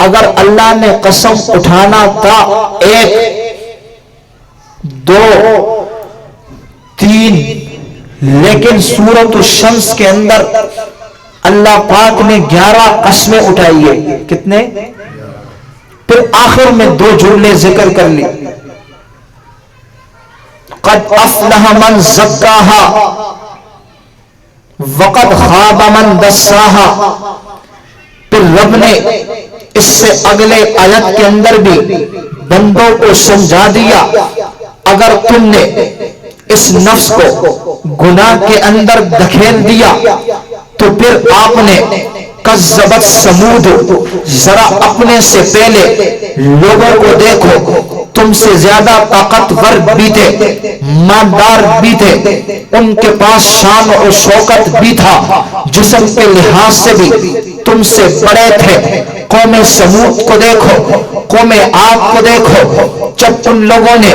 اگر اللہ نے قسم اٹھانا تھا 1 2 3، لیکن سورۃ الشمس کے اندر اللہ پاک نے 11 قسمیں اٹھائی ہے۔ کتنے؟ پھر آخر میں 2 جملے ذکر کر لی، قد افلح من زکاہا وقد خواب من دساہا۔ پھر رب نے اس سے اگلے آیت کے اندر بھی بندوں کو سمجھا دیا، اگر تم نے اس نفس کو گناہ کے اندر دھکیل دیا تو پھر آپ نے کذبت سمود، ذرا اپنے سے پہلے لوگوں کو دیکھو، تم سے زیادہ طاقتور بھی تھے، مالدار بھی تھے، ان کے پاس شان اور شوکت بھی تھا، جسم کے لحاظ سے بھی تم سے بڑے تھے۔ قوم سمود کو دیکھو، قوم عاد کو دیکھو، جب ان لوگوں نے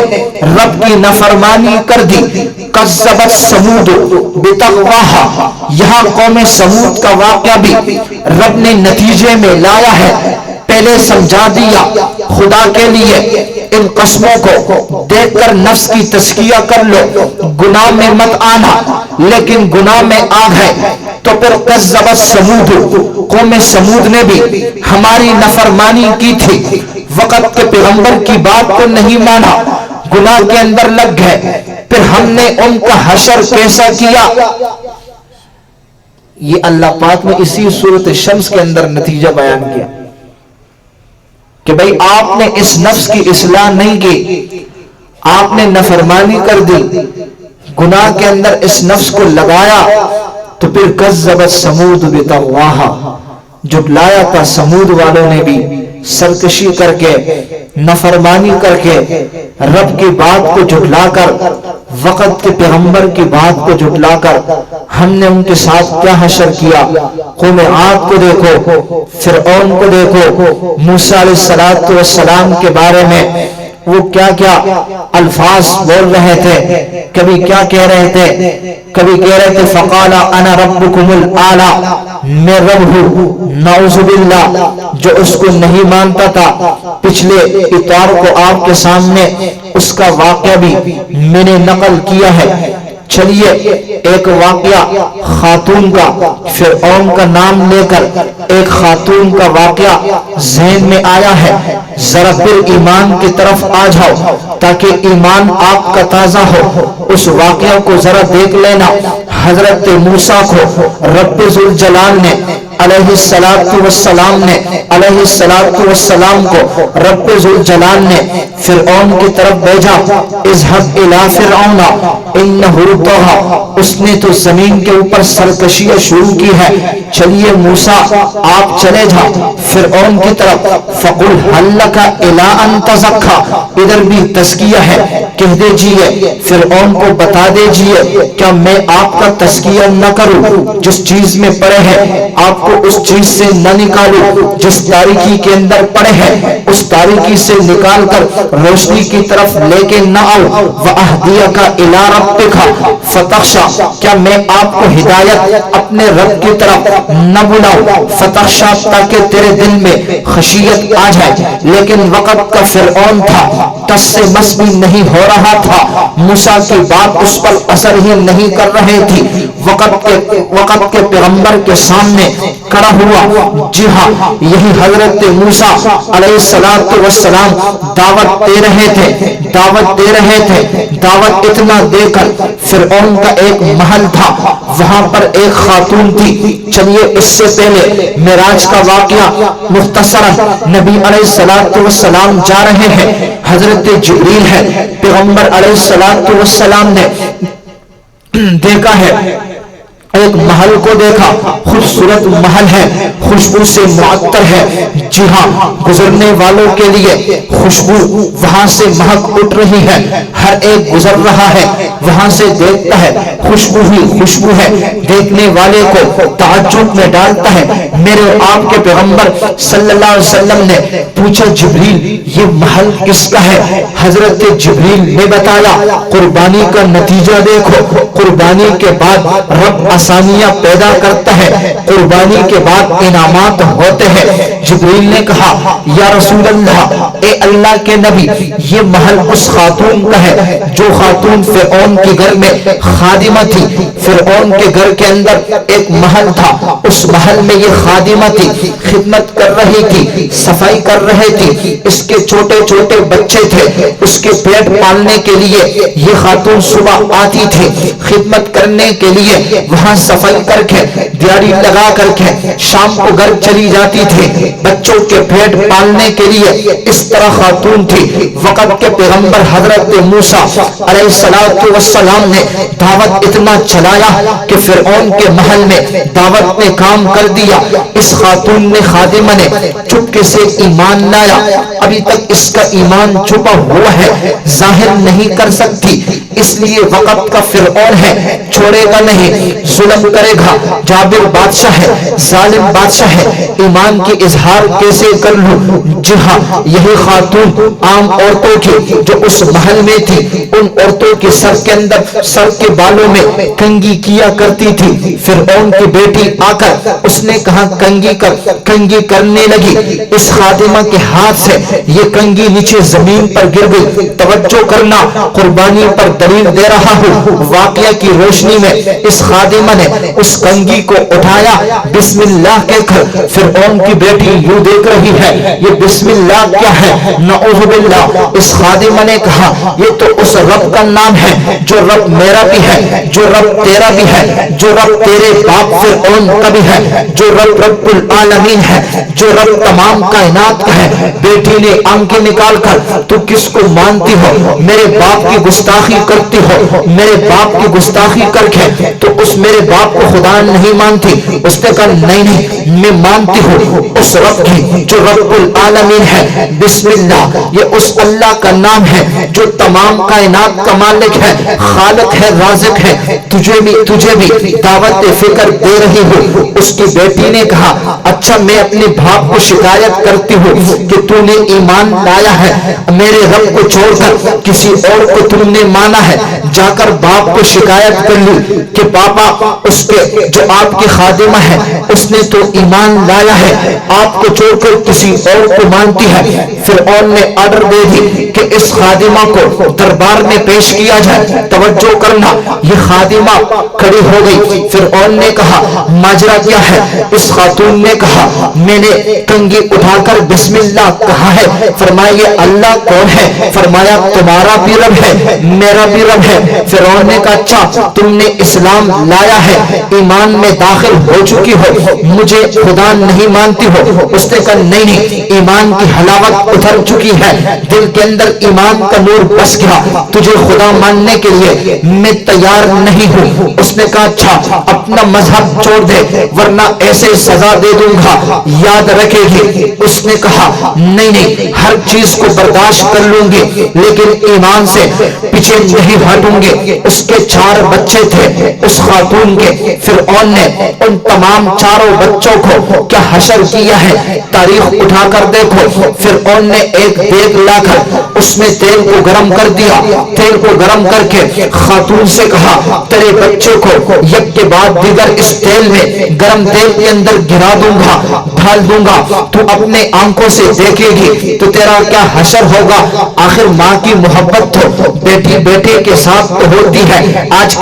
رب کی نافرمانی کر دی، کذبت سمود بتقواہا، یہاں قوم سمود کا واقعہ بھی رب نے نتیجے میں لایا ہے۔ پہلے سمجھا دیا خدا کے لیے ان قسموں کو دیکھ کر نفس کی تزکیہ کر لو، گناہ میں مت آنا، لیکن گناہ میں آ گئے تو پھر کذبت سمود، قوم سمود نے بھی ہماری نافرمانی کی تھی، وقت کے پیغمبر کی بات کو نہیں مانا، گناہ کے اندر لگ گئے، پھر ہم نے ان کا حشر کیسا کیا۔ یہ اللہ پاک نے اسی سورۃ شمس کے اندر نتیجہ بیان کیا کہ بھئی آپ نے اس نفس کی اصلاح نہیں کی، آپ نے نافرمانی کر دی، گناہ کے اندر اس نفس کو لگایا، تو پھر کذبت سمود بطغواہا، جھٹلایا تھا سمود والوں نے بھی، سرکشی کر کے، نافرمانی کر کے، رب کی بات کو جھٹلا کر، وقت کے پیغمبر کی بات کو جھٹلا کر ہم نے ان کے ساتھ کیا حشر کیا۔ قوم عاد کو دیکھو، فرعون کو دیکھو، موسیٰ علیہ السلام کے بارے میں وہ کیا کیا الفاظ بول رہے تھے، کبھی کیا کہہ رہے تھے، کبھی کہہ رہے تھے فقال انا ربکم الاعلی، میں رب ہوں، نعوذ باللہ، جو اس کو نہیں مانتا تھا۔ پچھلے اتوار کو آپ کے سامنے اس کا واقعہ بھی میں نے نقل کیا ہے۔ چلیے ایک واقعہ خاتون کا، فرعون کا نام لے کر ایک خاتون کا واقعہ ذہن میں آیا ہے، ذرا پھر ایمان کی طرف آ جاؤ تاکہ ایمان آپ کا تازہ ہو۔ اس واقعہ کو ذرا دیکھ لینا۔ حضرت موسیٰ کو رب ذوالجلال نے علیہ السلام کو رب ذوالجلال نے فرعون کی طرف بھیجا، اذهب الى فرعون انه طغى، اس نے تو زمین کے اوپر سرکشیاں شروع کی ہے، چلیے موسیٰ آپ چلے جا فرعون کی طرف، فقل هل لك الى ان تزكى، ادھر بھی تزکیہ ہے، کہہ دیجئے فرعون کو بتا دیجئے کیا میں آپ کا تزکیہ نہ کروں، جس چیز میں پڑے ہیں آپ کو اس چیز سے نہ نکالو، جس تاریکی کے اندر پڑے ہیں اس تاریکی سے نکال کر روشنی کی طرف لے کے نہ آؤ، وَأَهْدِيَكَ إِلَىٰ رَبِّكَ فَتَخْشَىٰ، کیا میں آپ کو ہدایت اپنے رب کی طرف نہ بلاؤں، فتخشا، تاکہ تیرے دل میں خشیت آ جائے۔ لیکن وقت کا فرعون تھا، ٹس سے مس بھی نہیں ہو رہا تھا، موسیٰ کی بات اس پر اثر ہی نہیں کر رہی تھی، وقت کے پیغمبر کے سامنے کھڑا ہوا۔ جی ہاں، یہی حضرت موسیٰ علیہ السلام دعوت دے رہے تھے، دعوت اتنا دے کر فرعون کا ایک محل تھا، وہاں پر ایک خاتون تھی۔ چلیے اس سے پہلے معراج کا واقعہ مختصرا، نبی علیہ السلام جا رہے ہیں، حضرت جبریل ہے، پیغمبر علیہ السلام نے دیکھا ہے، ایک محل کو دیکھا، خوبصورت محل ہے، خوشبو سے معطر ہے، جی ہاں گزرنے والوں کے لیے خوشبو وہاں سے مہک اٹھ رہی ہے، ہر ایک گزر رہا ہے وہاں سے دیکھتا ہے، خوشبو ہی خوشبو ہے، دیکھنے والے کو تعجب میں ڈالتا ہے۔ میرے آپ کے پیغمبر صلی اللہ علیہ وسلم نے پوچھا جبریل یہ محل کس کا ہے؟ حضرت جبریل نے بتایا قربانی کا نتیجہ دیکھو، قربانی کے بعد رب آسانیاں پیدا کرتا ہے، قربانی کے بعد انعامات ہوتے ہیں۔ جبریل نے کہا یا رسول اللہ، اے اللہ کے نبی، یہ محل اس خاتون کا ہے جو خاتون فرعون کے گھر میں خادمہ تھی، فرعون کے گھر کے اندر ایک محل تھا، اس محل میں یہ خادمہ تھی، خدمت کر رہی تھی، صفائی کر رہی تھی، اس کے چھوٹے چھوٹے بچے تھے، اس کے پیٹ پالنے کے لیے یہ خاتون صبح آتی تھی، خدمت کرنے کے لیے وہاں وہاں صفائی کر کے دیاری لگا کر کے شام کو گھر چلی جاتی تھی بچوں کے پیٹ پالنے کے لیے. اس طرح خاتون تھی. وقت کے پیغمبر حضرت موسیٰ علیہ السلام نے دعوت اتنا چلایا کہ فرعون کے محل میں دعوت نے کام کر دیا. اس خاتون نے خادمہ نے چپکے سے ایمان لایا. ابھی تک اس کا ایمان چھپا ہوا ہے, ظاہر نہیں کر سکتی, اس لیے وقت کا فرعون ہے, چھوڑے گا نہیں, ظلم کرے گا. جابر بادشاہ ہے, ظالم بادشاہ ہے, ایمان کی اظہار کیسے کر لوں؟ جی ہاں, یہی خاتون عام عورتوں کی جو اس محل میں تھی, ان عورتوں کے سر کے اندر, سر کے بالوں میں کنگھی کیا کرتی تھی. فرعون کی بیٹی آ کر اس نے کہا کنگھی کر, کنگھی کرنے لگی. اس خادمہ کے ہاتھ سے یہ کنگھی نیچے زمین پر گر گئی. توجہ کرنا, قربانی پر دلیل دے رہا ہوں. واقعہ کی روشنی میں اس خادمہ نے اس کنگھی کو اٹھایا, بسم اللہ کہہ کر. فرعون کی بیٹی یوں دیکھ رہی ہے, یہ بسم اللہ کیا ہے؟ نعوذ باللہ. اس خادمہ نے کہا یہ تو اس رب کا نام ہے جو رب میرا بھی ہے, جو رب تیرا بھی ہے, جو رب تیرے باپ فرعون کا بھی ہے, جو رب رب العالمین ہے, جو رب تمام کائنات کا ہے. بیٹی نے آنکھیں نکال کر, تو کس کو مانتی ہو؟ میرے باپ کی گستاخی کرتی ہو, میرے باپ کی گستاخی کر کے تو اس میرے باپ کو خدا نہیں مانتی. اس نے کہا نہیں نہیں, میں مانتی ہوں اس رب کی جو رب العالمین ہے. بسم اللہ, یہ اس اللہ کا نام ہے جو تمام کائنات کا مالک ہے, خالق ہے, رازق ہے. تجھے بھی دعوت فکر دے رہی ہوں. اس کی بیٹی نے کہا اچھا, میں اپنے باپ کو شکایت کرتی ہوں کہ تو نے ایمان لایا ہے, میرے رب کو چھوڑ کر کسی اور کو تم نے مانا ہے. جا کر باپ کو شکایت کر لی کہ پاپا, اس کے جو آپ کی خادمہ ہے اس نے تو ایمان لایا ہے, آپ کو چھوڑ کر کسی اور کو مانتی ہے. فرعون نے آرڈر دے دی کہ اس خادمہ کو دربار میں پیش کیا جائے. توجہ کرنا, یہ خادمہ کھڑی ہو گئی. فرعون نے کہا ماجرا کیا ہے؟ اس خاتون نے کہا میں نے کنگھی اٹھا کر بسم اللہ کہا ہے. فرمایا یہ اللہ کون ہے؟ فرمایا تمہارا بھی رب ہے, میرا بھی رب ہے. فرعون نے کہا اچھا, تم نے اسلام لایا ہے, ایمان میں داخل ہو چکی ہو, مجھے خدا نہیں مانتی ہو؟ اس نے کہا نہیں نہیں, ایمان کی حلاوت اتر چکی ہے, دل کے اندر ایمان کا نور بس گیا, تجھے خدا ماننے کے لیے میں تیار نہیں ہوں. اس نے کہا اچھا, اپنا مذہب چھوڑ دے ورنہ ایسے سزا دے دوں گا, یاد رکھے گی. اس نے کہا نہیں نہیں, ہر چیز کو برداشت کر لوں گی لیکن ایمان سے پیچھے نہیں ہٹوں گے. اس کے 4 بچے تھے اس خاتون کے. فرعون نے ان تمام 4 بچوں کو کیا حشر کیا ہے, تاریخ اٹھا کر دیکھو. فرعون نے ایک دیگ لا کر اس میں تیل کو گرم کر دیا. تیل کو گرم کر کے خاتون سے کہا تیرے بچے کو یک کے بعد دیگر اس تیل میں, گرم تیل کے اندر گرا دوں گا, ڈال دوں گا, تو اپنے آنکھوں سے دیکھے گی تو تیرا کیا حشر ہوگا. آخر ماں کی محبت تو بیٹی بیٹے کے ساتھ تو ہوتی ہے. آج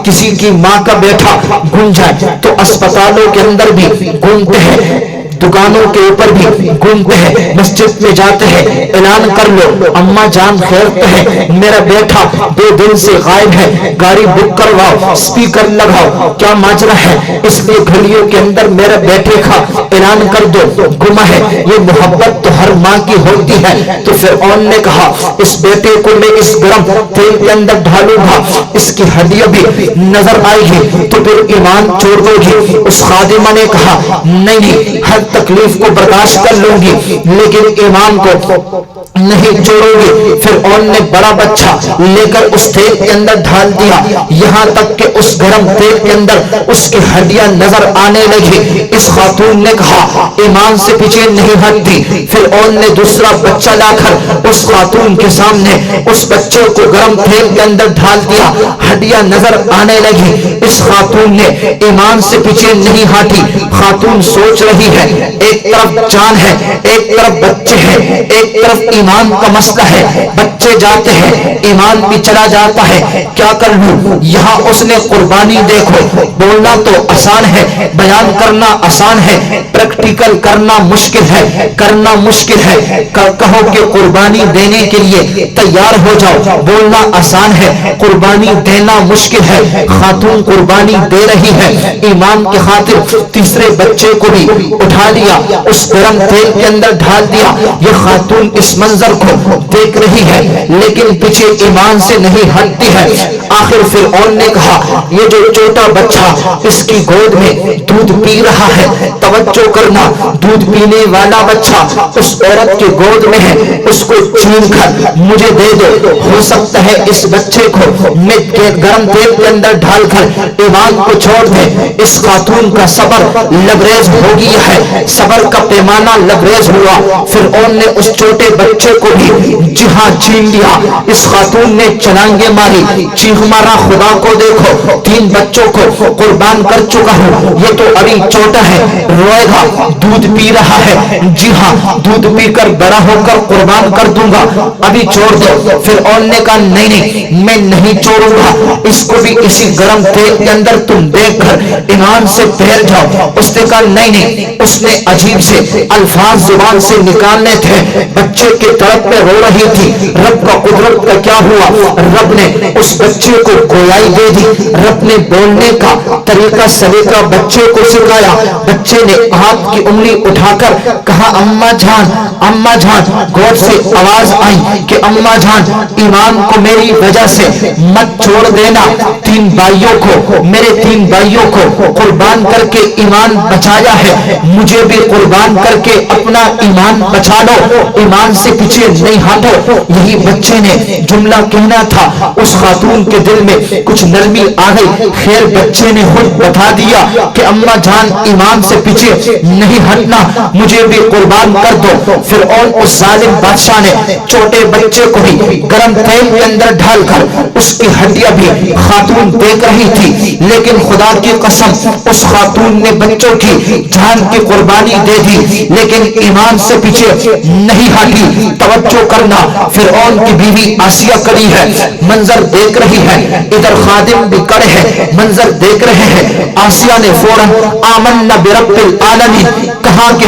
کسی کی ماں کا بیٹا گم جائے تو اسپتالوں کے اندر بھی گھومتے ہیں, دکانوں کے اوپر بھی گھومتے ہیں, مسجد میں جاتے ہیں, اعلان کر لو اماں جان خیر ہے, میرا بیٹا 2 دن سے غائب ہے, گاڑی بک کرواؤ, اسپیکر لگاؤ, کیا ماجرا ہے. اس لیے گلیوں کے اندر میرے بیٹے کا اعلان کر دو, گما ہے. یہ محبت تو ہر ماں کی ہوتی ہے. تو فرعون نے کہا اس بیٹے کو میں اس گرم تیل کے اندر ڈالوں گا, اس کی ہڈیاں بھی نظر آئے گی تو پھر ایمان چھوڑ دو گی. اس خادمہ نے کہا نہیں نہیں, ہر تکلیف کو برداشت کر لوں گی لیکن ایمان کو نہیں چھوڑوں گی. فرعون نے بڑا بچہ لے کر اس تیل کے اندر ڈال دیا, یہاں تک کہ اس گرم تیل کے اندر اس کی ہڈیاں نظر آنے لگی. اس خاتون نے کہا ایمان سے پیچھے نہیں ہٹتی. فرعون نے دوسرا بچہ لا کر اس خاتون کے سامنے اس بچے کو گرم تیل کے اندر ڈال دیا, ہڈیاں نظر آنے لگی. اس خاتون نے ایمان سے پیچھے نہیں ہٹی. خاتون سوچ رہی ہے, ایک طرف جان ہے, ایک طرف بچے ہیں, ایک طرف ایمان ایمان کا مسئلہ ہے، بچے جاتے ہیں ایمان بھی چلا جاتا ہے، کیا کر لوں؟ یہاں اس نے قربانی دیکھو، بولنا تو آسان ہے، بیان کرنا آسان ہے، پریکٹیکل کرنا مشکل ہے، کرنا مشکل ہے۔ کہو کہ قربانی دینے کے لیے تیار ہو جاؤ، بولنا آسان ہے، قربانی دینا مشکل ہے۔ خاتون قربانی دے رہی ہے، ایمان کی خاطر تیسرے بچے کو بھی اٹھا لیا، اس گرم تیل کے اندر ڈال دیا۔ یہ خاتون اس منظر کو دیکھ رہی ہے لیکن پیچھے ایمان سے نہیں ہٹتی ہے۔ آخر فرعون نے کہا یہ جو چھوٹا بچہ اس کی گود میں دودھ پی رہا ہے، توجہ کرنا، دودھ پینے والا بچہ اس عورت کے گود میں ہے، اس کو چھین کر مجھے دے دو، ہو سکتا ہے اس بچے کو میں گرم تیل کے اندر ڈھال کر ایمان کو چھوڑ دے۔ اس خاتون کا صبر لبریز ہو گیا ہے، صبر کا پیمانہ لبریز ہوا۔ فرعون نے اس چھوٹے بچے کو بھی جہاں چھین لیا۔ اس خاتون نے چلانگے ماری، چیخ مارا خدا کو دیکھو، 3 بچوں کو قربان کر چکا ہوں، یہ تو ابھی چھوٹا ہے، روئے گا، دودھ پی رہا ہے، جی ہاں دودھ پی کر بڑا ہو کر قربان کر دوں گا، ابھی چھوڑ دو۔ فرعون نے کہا نہیں میں نہیں چھوڑوں گا، اس کو بھی اسی گرم تیل کے اندر تم دیکھ کر ایمان سے پھیر جاؤ۔ اس نے کہا نہیں، اس نے عجیب سے الفاظ زبان سے نکالنے تھے، بچے کے طرف میں رو رہی تھی۔ رب کا قدرت کا کیا ہوا، رب نے اس بچے کو گویائی دے دی، رب نے بولنے کا طریقہ سلیقہ بچے کو سکھایا۔ بچے نے ہاتھ کی انگلی اٹھا کر کہا اماں جان، اماں جان، گود سے آواز آئی کہ اماں جان ایمان کو میری وجہ سے مت چھوڑ دینا، 3 بھائیوں کو، میرے 3 بھائیوں کو قربان کر کے ایمان بچایا ہے، مجھے بھی قربان کر کے اپنا ایمان بچا لو، ایمان سے پیچھے نہیں ہٹو۔ یہی بچے نے جملہ کہنا تھا، اس خاتون کے دل میں کچھ نرمی آ گئی، خیر بچے نے خود بتا دیا کہ اماں جان ایمان سے پیچھے نہیں ہٹنا، مجھے بھی قربان کر دو۔ فرعون اس ظالم بادشاہ نے چھوٹے بچے کو بھی گرم تیل کے اندر ڈھال کر اس کی ہڈیاں بھی خاتون دیکھ رہی تھی، لیکن خدا کی قسم اس خاتون نے بچوں کی جان کی قربانی دے دی لیکن ایمان سے پیچھے نہیں ہٹی۔ توجہ کرنا، فرعون کی بیوی آسیہ کڑی ہے، منظر دیکھ رہی ہے، ادھر خادم بھی کڑے ہیں، منظر دیکھ رہے ہیں۔ آسیہ نے فوراً آمنا برب العالمین کہا کہ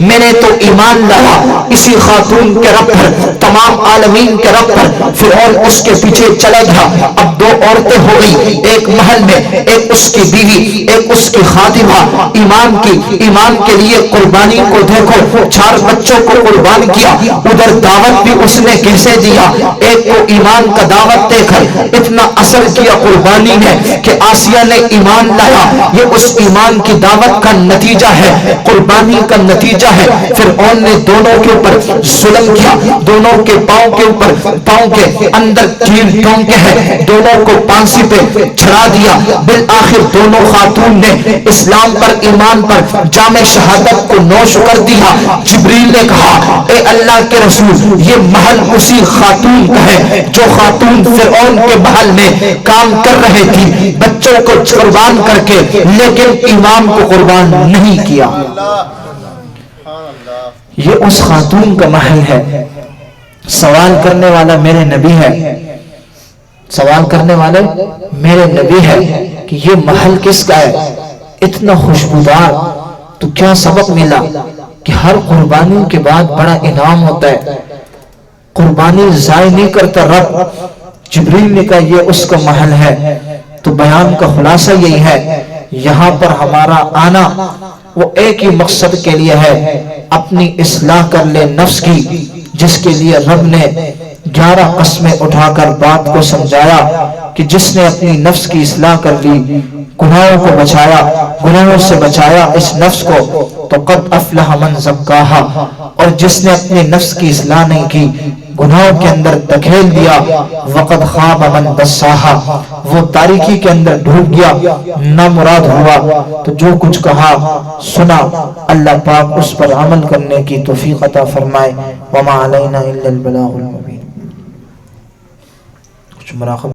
میں نے تو ایمان لایا اسی خاتون کے رب پر، تمام عالمین کے رب پر۔ فرعون اس کے پیچھے چلا گیا۔ اب 2 عورتیں ہو گئی ایک محل میں، ایک اس کی بیوی، ایک اس کی خادمہ۔ ایمان کے لیے قربانی کو دیکھو، 4 بچوں کو قربان کیا، ادھر دعوت بھی اس نے کیسے دیا، ایک کو ایمان کا دعوت دے کر اتنا اثر کیا قربانی نے کہ آسیہ نے ایمان لایا۔ یہ اس ایمان کی دعوت کا نتیجہ ہے، قربانی کا نتیجہ ہے۔ فرعون نے دونوں کے اوپر ظلم کیا، دونوں کے پاؤں کے اوپر، پاؤں کے اندر کیل ٹونکے ہیں، دونوں کو پھانسی پہ چڑھا دیا۔ بالآخر دونوں خاتون نے اسلام پر، ایمان پر جامع شہادت کو نوش کر دیا۔ جبریل نے کہا اے اللہ کے رسول یہ محل اسی خاتون کا ہے جو خاتون فرعون کے محل میں کام کر رہے تھی، بچوں کو قربان کر کے، لیکن ایمان کو قربان نہیں کیا۔ یہ اس خاتون کا محل ہے۔ سوال کرنے والا میرے نبی ہے، سوال کرنے والے میرے نبی ہے کہ یہ محل کس کا ہے، اتنا خوشبودار۔ تو کیا سبق ملا کہ ہر قربانی کے بعد بڑا انعام ہوتا ہے، قربانی ضائع نہیں کرتا رب۔ جبریل نے کہا یہ اس کا محل ہے۔ تو بیان کا خلاصہ یہی ہے، یہاں پر ہمارا آنا وہ ایک ہی مقصد کے لیے ہے، اپنی اصلاح کر لے نفس کی، جس کے لیے رب نے 11 قسمیں اٹھا کر بات کو سمجھایا کہ جس نے اپنی نفس کی اصلاح کر لی، گناہوں کو بچایا، گناہوں سے بچایا اس نفس کو، تو قد افلح من زکاہا، اور جس نے اپنی نفس کی اصلاح نہیں کی، گناہوں کے اندر دھکیل دیا، وقد خاب من دساہا، وہ تاریکی کے اندر ڈوب گیا، نامراد ہوا۔ تو جو کچھ کہا سنا اللہ پاک اس پر عمل کرنے کی توفیق عطا فرمائے۔ وما علینا الا البلاغ المبین۔ کچھ مراقبہ